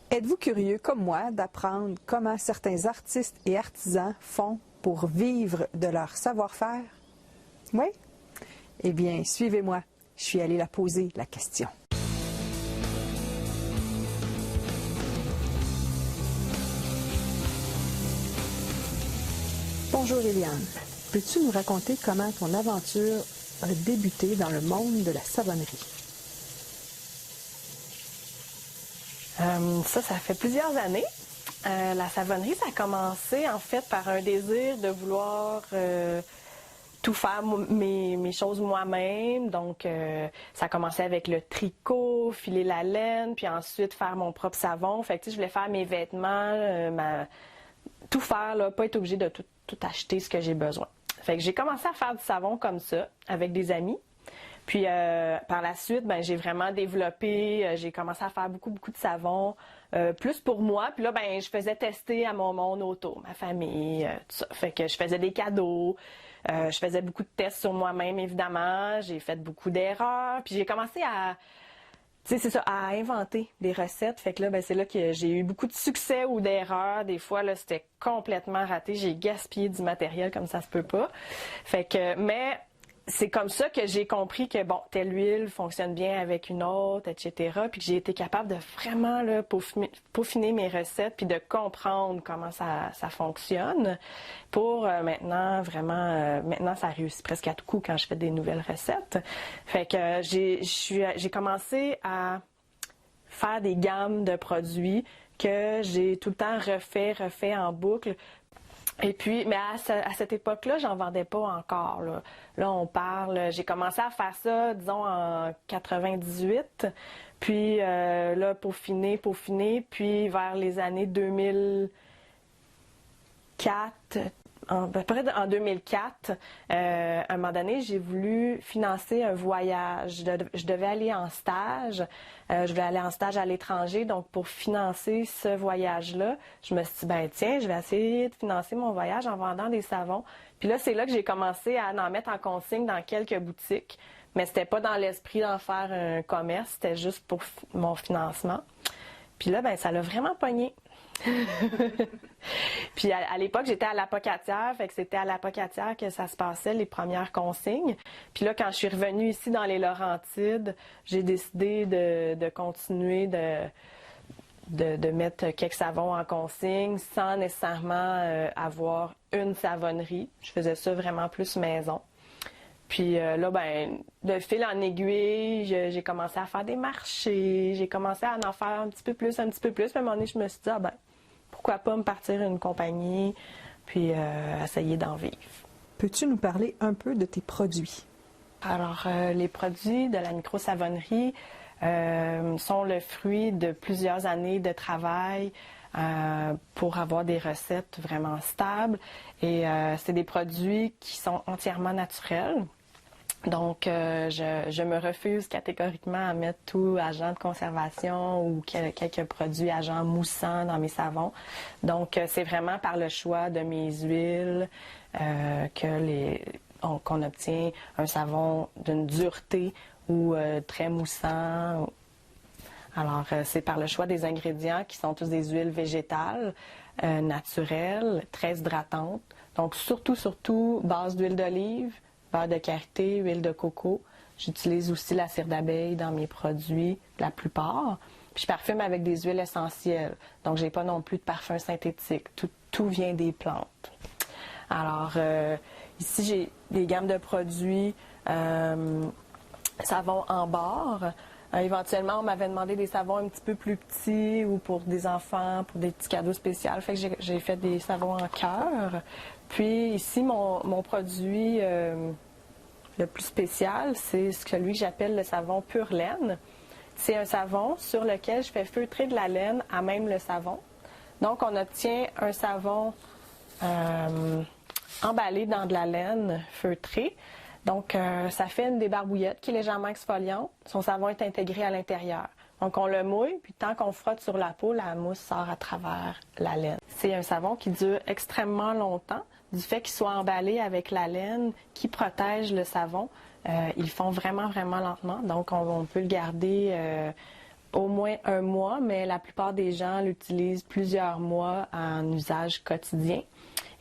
Êtes-vous curieux, comme moi, d'apprendre comment certains artistes et artisans font pour vivre de leur savoir-faire? Oui? Eh bien, suivez-moi. Je suis allée la poser, la question. Bonjour Eliane. Peux-tu nous raconter comment ton aventure a débuté dans le monde de la savonnerie? Ça fait plusieurs années. La savonnerie, ça a commencé en fait par un désir de vouloir tout faire mes choses moi-même. Donc, ça a commencé avec le tricot, filer la laine, puis ensuite faire mon propre savon. Fait que je voulais faire mes vêtements, tout faire, là, pas être obligée de tout acheter ce que j'ai besoin. Fait que j'ai commencé à faire du savon comme ça, avec des amis. Puis par la suite, j'ai vraiment développé, j'ai commencé à faire beaucoup de savon, plus pour moi. Puis là, je faisais tester à mon monde autour, ma famille, tout ça. Fait que je faisais des cadeaux, je faisais beaucoup de tests sur moi-même, évidemment. J'ai fait beaucoup d'erreurs. Puis j'ai commencé à inventer des recettes. Fait que là, c'est là que j'ai eu beaucoup de succès ou d'erreurs. Des fois, là, c'était complètement raté. J'ai gaspillé du matériel comme ça se peut pas. Fait que, mais c'est comme ça que j'ai compris que, telle huile fonctionne bien avec une autre, etc. Puis que j'ai été capable de vraiment là, peaufiner mes recettes puis de comprendre comment ça fonctionne pour maintenant, vraiment, maintenant, ça réussit presque à tout coup quand je fais des nouvelles recettes. Fait que j'ai commencé à faire des gammes de produits que j'ai tout le temps refait en boucle. Et puis, mais à cette époque-là, j'en vendais pas encore. Là, on parle, j'ai commencé à faire ça, disons, en 98. Puis là, peaufiner, puis vers les années 2004, à peu près en 2004, à un moment donné, j'ai voulu financer un voyage. Je devais aller en stage. Je voulais aller en stage à l'étranger. Donc, pour financer ce voyage-là, je me suis dit, tiens, je vais essayer de financer mon voyage en vendant des savons. Puis là, c'est là que j'ai commencé à en mettre en consigne dans quelques boutiques. Mais c'était pas dans l'esprit d'en faire un commerce. C'était juste pour mon financement. Puis là, ça l'a vraiment pogné. Puis à l'époque, j'étais à l'Apocatière, fait que c'était à l'Apocatière que ça se passait, les premières consignes. Puis là, quand je suis revenue ici dans les Laurentides, j'ai décidé de continuer de mettre quelques savons en consigne sans nécessairement avoir une savonnerie. Je faisais ça vraiment plus maison. Puis là, de fil en aiguille, j'ai commencé à faire des marchés, j'ai commencé à en faire un petit peu plus. Puis à un moment donné, je me suis dit, pourquoi pas me partir une compagnie, puis essayer d'en vivre. Peux-tu nous parler un peu de tes produits? Alors, les produits de la micro-savonnerie sont le fruit de plusieurs années de travail pour avoir des recettes vraiment stables. Et c'est des produits qui sont entièrement naturels. Donc, je me refuse catégoriquement à mettre tout agent de conservation ou quelques produits agents moussants dans mes savons. Donc, c'est vraiment par le choix de mes huiles qu'on obtient un savon d'une dureté ou très moussant. Alors, c'est par le choix des ingrédients qui sont tous des huiles végétales, naturelles, très hydratantes. Donc, surtout, base d'huile d'olive, beurre de karité, huile de coco. J'utilise aussi la cire d'abeille dans mes produits, la plupart. Puis je parfume avec des huiles essentielles. Donc, j'ai pas non plus de parfum synthétique. Tout vient des plantes. Alors, ici, j'ai des gammes de produits savon en barre. Éventuellement, on m'avait demandé des savons un petit peu plus petits ou pour des enfants, pour des petits cadeaux spéciaux. Fait que j'ai fait des savons en cœur. Puis ici, mon produit le plus spécial, c'est celui que j'appelle le savon pure laine. C'est un savon sur lequel je fais feutrer de la laine à même le savon. Donc, on obtient un savon emballé dans de la laine feutrée. Donc, ça fait une débarbouillette qui est légèrement exfoliante. Son savon est intégré à l'intérieur. Donc, on le mouille, puis tant qu'on frotte sur la peau, la mousse sort à travers la laine. C'est un savon qui dure extrêmement longtemps, du fait qu'il soit emballé avec la laine qui protège le savon. Ils font vraiment lentement, donc on peut le garder au moins un mois, mais la plupart des gens l'utilisent plusieurs mois en usage quotidien.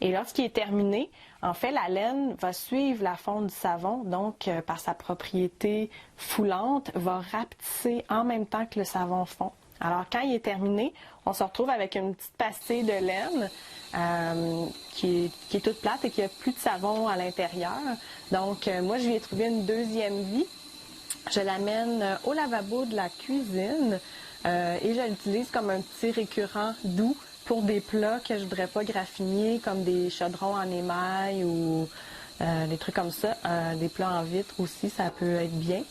Et lorsqu'il est terminé, en fait, la laine va suivre la fonte du savon, donc par sa propriété foulante, va rapetisser en même temps que le savon fond. Alors, quand il est terminé, on se retrouve avec une petite pastille de laine qui est toute plate et qui n'a plus de savon à l'intérieur. Donc, moi, je lui ai trouvé une deuxième vie. Je l'amène au lavabo de la cuisine et je l'utilise comme un petit récurrent doux pour des plats que je ne voudrais pas graffiner, comme des chaudrons en émail ou des trucs comme ça. Des plats en vitre aussi, ça peut être bien.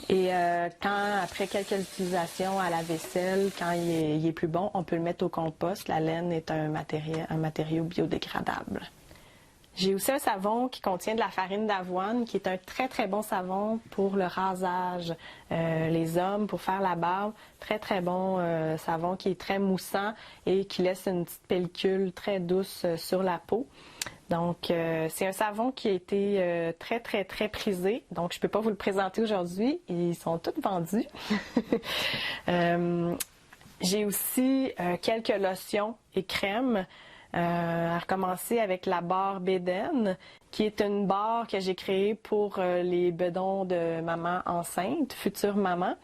Et après quelques utilisations à la vaisselle, quand il est plus bon, on peut le mettre au compost. La laine est un matériau biodégradable. J'ai aussi un savon qui contient de la farine d'avoine, qui est un très, très bon savon pour le rasage. Les hommes, pour faire la barbe, très, très bon savon qui est très moussant et qui laisse une petite pellicule très douce sur la peau. Donc, c'est un savon qui a été très, très, très prisé. Donc, je ne peux pas vous le présenter aujourd'hui. Ils sont tous vendus. J'ai aussi quelques lotions et crèmes. À recommencer avec la barre Bédaine, qui est une barre que j'ai créée pour les bedons de maman enceinte, future maman.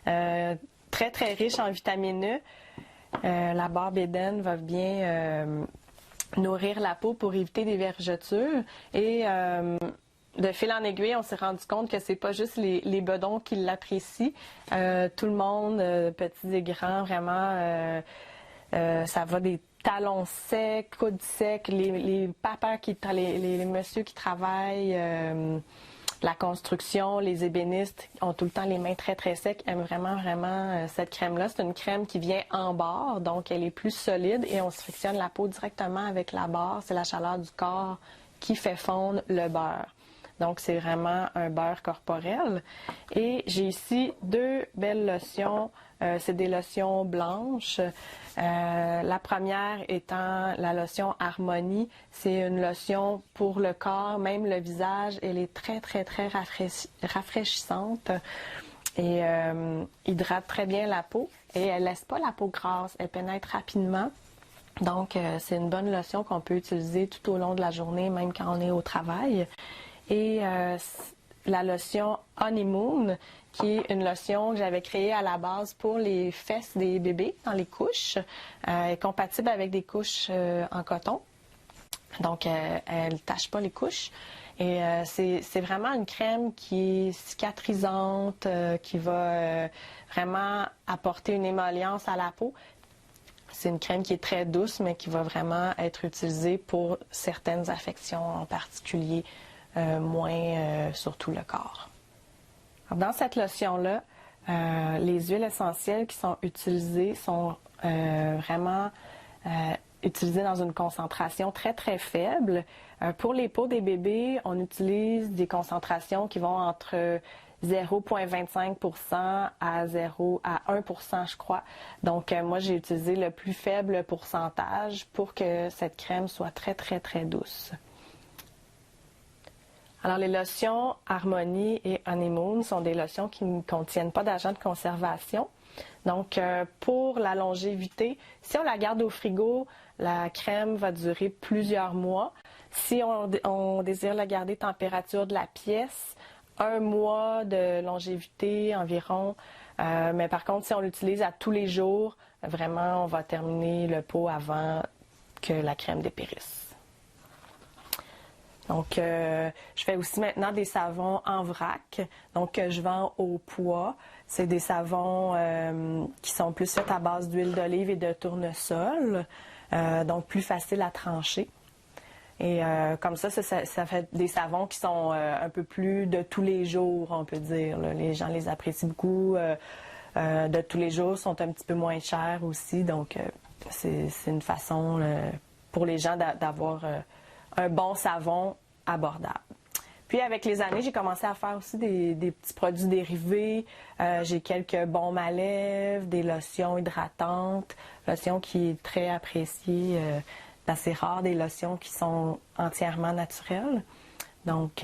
Très, très riche en vitamine E. La barre Bédaine va bien nourrir la peau pour éviter des vergetures. Et de fil en aiguille, on s'est rendu compte que c'est pas juste les bedons qui l'apprécient. Tout le monde, petits et grands, vraiment, ça va des talons secs, coudes secs, les papas, les messieurs qui travaillent, la construction, les ébénistes ont tout le temps les mains très très secs, aiment vraiment vraiment cette crème-là. C'est une crème qui vient en barre, donc elle est plus solide et on se frictionne la peau directement avec la barre. C'est la chaleur du corps qui fait fondre le beurre. Donc, c'est vraiment un beurre corporel. Et j'ai ici deux belles lotions. C'est des lotions blanches. La première étant la lotion Harmonie. C'est une lotion pour le corps, même le visage. Elle est très, très, très rafraîchissante et hydrate très bien la peau. Et elle ne laisse pas la peau grasse. Elle pénètre rapidement. Donc, c'est une bonne lotion qu'on peut utiliser tout au long de la journée, même quand on est au travail. Et la lotion Honeymoon, qui est une lotion que j'avais créée à la base pour les fesses des bébés dans les couches, est compatible avec des couches en coton. Donc, elle ne tâche pas les couches. Et c'est vraiment une crème qui est cicatrisante, qui va vraiment apporter une émollence à la peau. C'est une crème qui est très douce, mais qui va vraiment être utilisée pour certaines affections en particulier. Moins sur tout le corps. Alors, dans cette lotion-là, les huiles essentielles qui sont utilisées sont vraiment utilisées dans une concentration très très faible. Pour les peaux des bébés, on utilise des concentrations qui vont entre 0,25% à 1%, je crois. Donc, moi, j'ai utilisé le plus faible pourcentage pour que cette crème soit très très très douce. Alors, les lotions Harmonie et Honeymoon sont des lotions qui ne contiennent pas d'agent de conservation. Donc, pour la longévité, si on la garde au frigo, la crème va durer plusieurs mois. Si on désire la garder température de la pièce, 1 mois de longévité environ. Mais par contre, si on l'utilise à tous les jours, vraiment, on va terminer le pot avant que la crème dépérisse. Donc, je fais aussi maintenant des savons en vrac, donc que je vends au poids. C'est des savons qui sont plus faits à base d'huile d'olive et de tournesol, donc plus facile à trancher. Et comme ça fait des savons qui sont un peu plus de tous les jours, on peut dire. Là. Les gens les apprécient beaucoup. De tous les jours sont un petit peu moins chers aussi, donc c'est une façon pour les gens d'avoir un bon savon abordable. Puis avec les années, j'ai commencé à faire aussi des petits produits dérivés. J'ai quelques baumes à lèvres, des lotions hydratantes, lotions qui est très appréciée. C'est assez rare des lotions qui sont entièrement naturelles. Donc,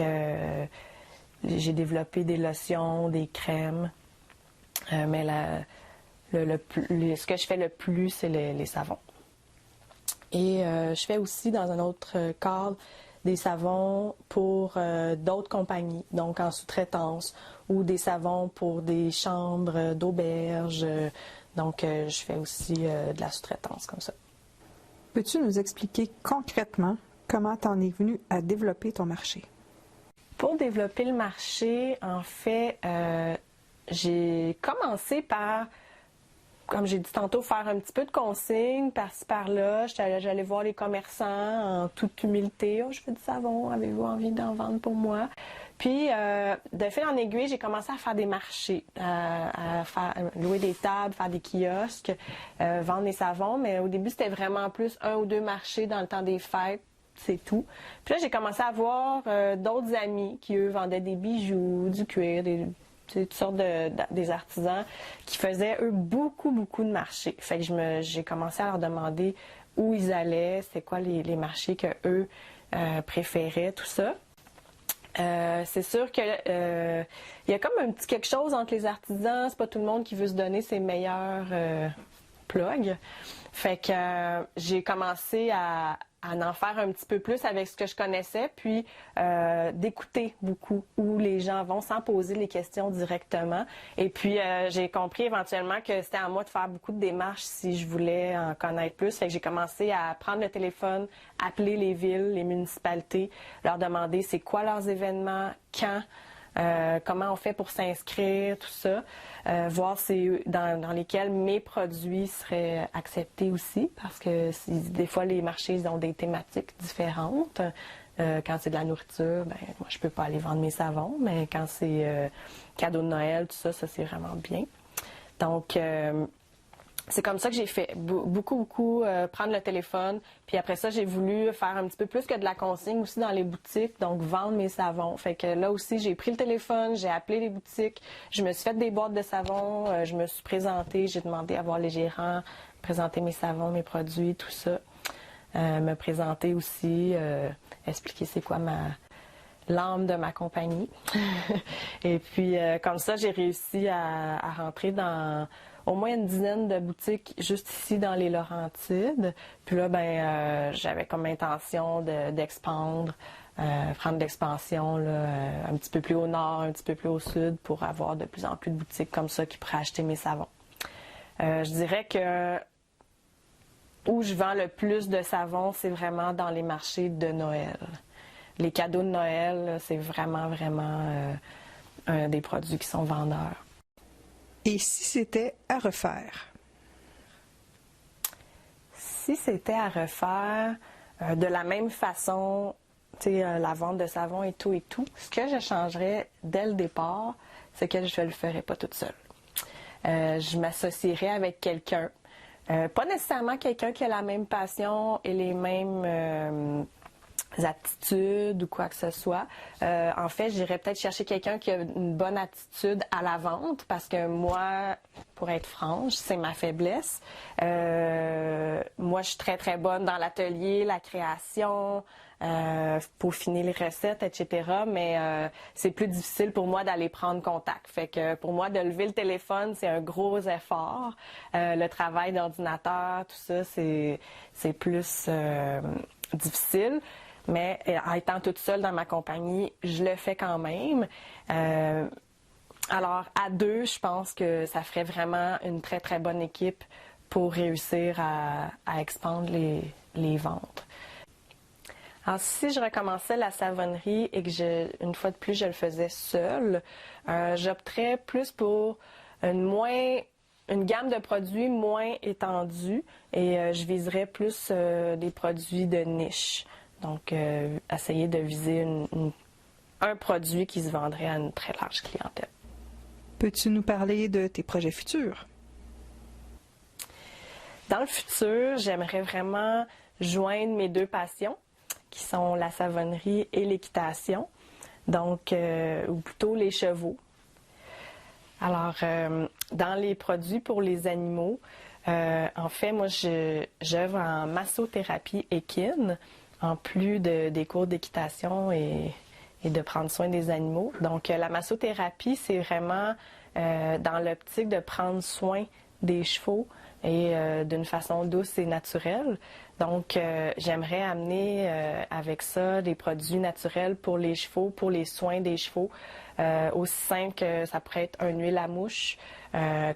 j'ai développé des lotions, des crèmes. Mais ce que je fais le plus, c'est les savons. Et je fais aussi dans un autre cadre des savons pour d'autres compagnies, donc en sous-traitance, ou des savons pour des chambres d'auberge. Donc je fais aussi de la sous-traitance comme ça. Peux-tu nous expliquer concrètement comment tu en es venu à développer ton marché? Pour développer le marché, en fait, j'ai commencé par, comme j'ai dit tantôt, faire un petit peu de consignes par-ci par-là. J'allais voir les commerçants en toute humilité. « Oh, je veux du savon, avez-vous envie d'en vendre pour moi? » Puis, de fil en aiguille, j'ai commencé à faire des marchés, à louer des tables, faire des kiosques, vendre des savons. Mais au début, c'était vraiment plus 1 ou 2 marchés dans le temps des fêtes. C'est tout. Puis là, j'ai commencé à voir d'autres amis qui, eux, vendaient des bijoux, du cuir, toutes sortes des artisans qui faisaient, eux, beaucoup de marchés. Fait que j'ai commencé à leur demander où ils allaient, c'est quoi les marchés qu'eux préféraient, tout ça. C'est sûr que il y a comme un petit quelque chose entre les artisans. C'est pas tout le monde qui veut se donner ses meilleurs plugs. Fait que j'ai commencé à en faire un petit peu plus avec ce que je connaissais, puis d'écouter beaucoup où les gens vont sans poser les questions directement. Et puis, j'ai compris éventuellement que c'était à moi de faire beaucoup de démarches si je voulais en connaître plus. Fait que j'ai commencé à prendre le téléphone, appeler les villes, les municipalités, leur demander c'est quoi leurs événements, quand, comment on fait pour s'inscrire, tout ça. Voir dans lesquels mes produits seraient acceptés aussi, parce que des fois, les marchés ils ont des thématiques différentes. Quand c'est de la nourriture, ben moi, je peux pas aller vendre mes savons, mais quand c'est cadeau de Noël, tout ça, c'est vraiment bien. Donc, c'est comme ça que j'ai fait. Beaucoup, prendre le téléphone. Puis après ça, j'ai voulu faire un petit peu plus que de la consigne aussi dans les boutiques, donc vendre mes savons. Fait que là aussi, j'ai pris le téléphone, j'ai appelé les boutiques, je me suis fait des boîtes de savons, je me suis présentée, j'ai demandé à voir les gérants, présenter mes savons, mes produits, tout ça. Me présenter aussi, expliquer c'est quoi l'âme de ma compagnie. Et puis, comme ça, j'ai réussi à rentrer dans au moins une dizaine de boutiques juste ici dans les Laurentides. Puis là, j'avais comme intention d'expandre, prendre de l'expansion un petit peu plus au nord, un petit peu plus au sud pour avoir de plus en plus de boutiques comme ça qui pourraient acheter mes savons. Je dirais que où je vends le plus de savons, c'est vraiment dans les marchés de Noël. Les cadeaux de Noël, c'est vraiment un des produits qui sont vendeurs. Et si c'était à refaire? Si c'était à refaire de la même façon, la vente de savon et tout, ce que je changerais dès le départ, c'est que je ne le ferais pas toute seule. Je m'associerais avec quelqu'un. Pas nécessairement quelqu'un qui a la même passion et les mêmes aptitudes ou quoi que ce soit. En fait, j'irais peut-être chercher quelqu'un qui a une bonne attitude à la vente parce que moi, pour être franche, c'est ma faiblesse. Moi, je suis très bonne dans l'atelier, la création, peaufiner les recettes, etc. Mais c'est plus difficile pour moi d'aller prendre contact. Fait que pour moi, de lever le téléphone, c'est un gros effort. Le travail d'ordinateur, tout ça, c'est plus difficile. Mais en étant toute seule dans ma compagnie, je le fais quand même. Alors, à deux, je pense que ça ferait vraiment une très bonne équipe pour réussir à expandre les ventes. Alors, si je recommençais la savonnerie et que une fois de plus, je le faisais seule, j'opterais plus pour une gamme de produits moins étendue et je viserais plus des produits de niche. Donc, essayer de viser un produit qui se vendrait à une très large clientèle. Peux-tu nous parler de tes projets futurs? Dans le futur, j'aimerais vraiment joindre mes deux passions, qui sont la savonnerie et l'équitation, donc, ou plutôt les chevaux. Alors, dans les produits pour les animaux, en fait, moi, j'œuvre en massothérapie équine, en plus des cours d'équitation et de prendre soin des animaux. Donc, la massothérapie, c'est vraiment dans l'optique de prendre soin des chevaux et d'une façon douce et naturelle. Donc, j'aimerais amener avec ça des produits naturels pour les chevaux, pour les soins des chevaux. Aussi simple que ça pourrait être une huile à mouche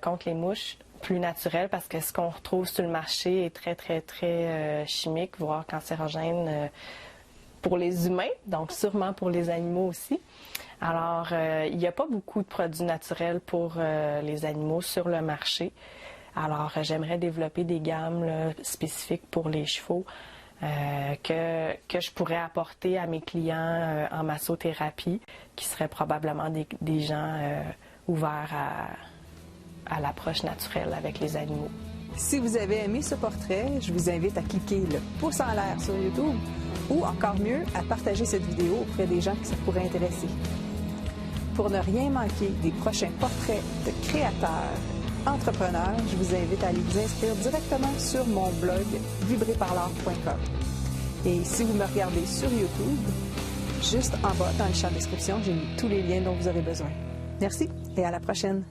contre les mouches, plus naturelle, parce que ce qu'on retrouve sur le marché est très, très, très chimique, voire cancérogène pour les humains, donc sûrement pour les animaux aussi. Alors, il n'y a pas beaucoup de produits naturels pour les animaux sur le marché. Alors, j'aimerais développer des gammes là, spécifiques pour les chevaux que je pourrais apporter à mes clients en massothérapie, qui seraient probablement des gens ouverts à l'approche naturelle avec les animaux. Si vous avez aimé ce portrait, je vous invite à cliquer le pouce en l'air sur YouTube ou encore mieux, à partager cette vidéo auprès des gens que ça pourrait intéresser. Pour ne rien manquer des prochains portraits de créateurs, entrepreneurs, je vous invite à aller vous inscrire directement sur mon blog vibreparleur.com. Et si vous me regardez sur YouTube, juste en bas dans le champ de description, j'ai mis tous les liens dont vous aurez besoin. Merci et à la prochaine!